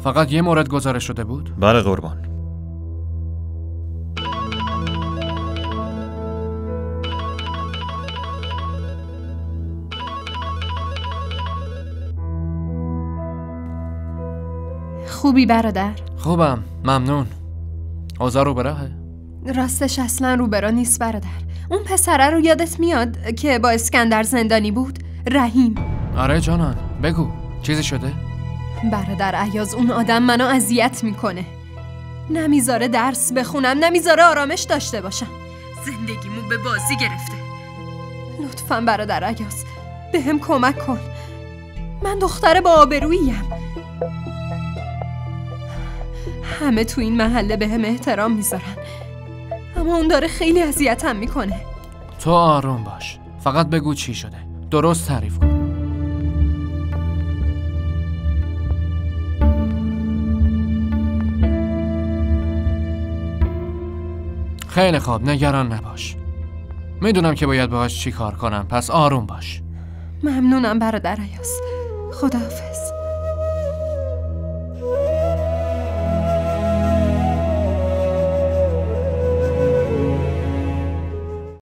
فقط یه مورد گزارش شده بود؟ بله قربان. خوبی برادر؟ خوبم، ممنون. اوضاع رو براهه؟ راستش اصلا روبرا نیست برادر. اون پسره رو یادت میاد که با اسکندر زندانی بود؟ رحیم. آره جانان، بگو چیزی شده؟ برادر ایاز، اون آدم منو اذیت میکنه. نمیذاره درس بخونم، نمیذاره آرامش داشته باشم. زندگیمو به بازی گرفته. لطفاً برادر ایاز بهم کمک کن. من دختر با آبروییم. همه تو این محله بهم احترام میذارن، اما اون داره خیلی اذیتم میکنه. تو آروم باش، فقط بگو چی شده، درست تعریف کن. خیلی خوب، نگران نباش. میدونم که باید باهاش چی کار کنم، پس آروم باش. ممنونم برادر ایاز. خداحافظ.